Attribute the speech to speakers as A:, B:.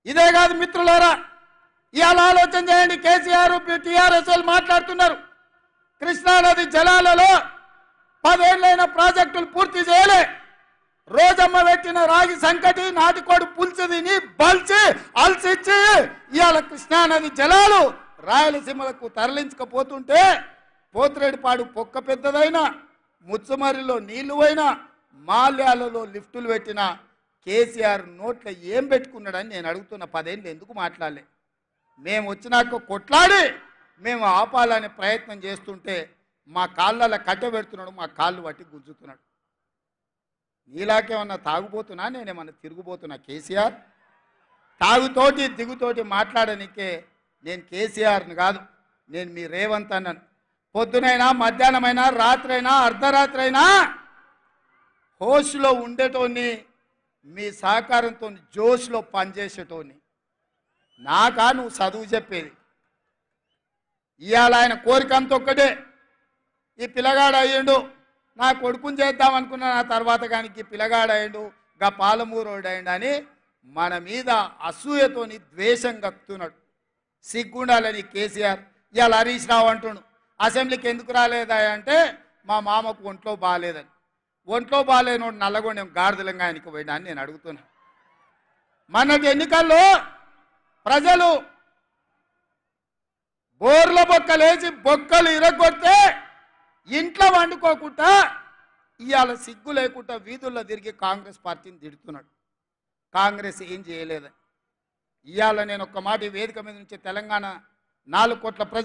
A: ఇదే కాదు మిత్రులారా, ఇవాళ ఆలోచన చేయండి. కేసీఆర్ టీఆర్ఎస్ వాళ్ళు మాట్లాడుతున్నారు, కృష్ణానది జలాలలో 10 ఏళ్ళైన ప్రాజెక్టులు పూర్తి చేయలే. రోజమ్మ పెట్టిన రాగి సంకటి నాటికోడు పులుసు తిని బల్చి అల్సిచ్చి ఇవాళ కృష్ణానది జలాలు రాయలసీమలకు తరలించకపోతుంటే, పోతిరెడ్డిపాడు పొక్క పెద్దదైనా, ముచ్చమరిలో నీళ్లు పోయినా, మాల్యాలలో లిఫ్టులు పెట్టిన కేసీఆర్ నోట్లో ఏం పెట్టుకున్నాడని నేను అడుగుతున్న. 10 ఏళ్ళు ఎందుకు మాట్లాడలే? మేము వచ్చినాక కొట్లాడి మేము ఆపాలనే ప్రయత్నం చేస్తుంటే మా కాళ్ళ కట్టబెడుతున్నాడు, మా కాళ్ళు పట్టి గుంజుతున్నాడు. నీలాకేమన్నా తాగుపోతున్నా, నేనేమన్నా తిరుగుపోతున్నా? కేసీఆర్ తాగుతోటి దిగుతోటి మాట్లాడనికే నేను కేసీఆర్ని కాదు, నేను మీ రేవంత్ అన్నాను. పొద్దునైనా మధ్యాహ్నమైనా రాత్రైనా అర్ధరాత్రి అయినా హోస్లో ఉండేటోని, మీ సహకారంతో జోష్లో పనిచేసేటోని. నాకా నువ్వు చదువు చెప్పేది? ఇవాళ ఆయన కోరిక అంత ఒక్కటే, ఈ పిల్లగాడు అయ్యిండు, నా కొడుకుని చేద్దాం అనుకున్నా, నా తర్వాత కానీ పిల్లగాడు అయ్యిండు, గా పాలమూరోడు అయ్యిండు అని మన మీద అసూయతోని ద్వేషం కక్కుతున్నాడు. సిగ్గుండాలని కేసీఆర్. ఇవాళ హరీష్ రావు అంటుండు, అసెంబ్లీకి ఎందుకు రాలేదా అంటే మా మామకు ఒంట్లో బాగాలేదని. ఒంట్లో బాగాలేనోడు నల్లగొండెం గాడిదలంగా ఆయనకి పోయినా అని నేను అడుగుతున్నా. మొన్నటి ఎన్నికల్లో ప్రజలు బోర్ల బొక్కలేసి బొక్కలు ఇరగొడితే ఇంట్లో వండుకోకుండా ఇవాళ సిగ్గు లేకుండా వీధుల్లో తిరిగి కాంగ్రెస్ పార్టీని తిడుతున్నాడు. కాంగ్రెస్ ఏం చేయలేదని. ఇవాళ నేను ఒక్క మాట వేదిక మీద నుంచి తెలంగాణ 4 కోట్ల ప్రజలు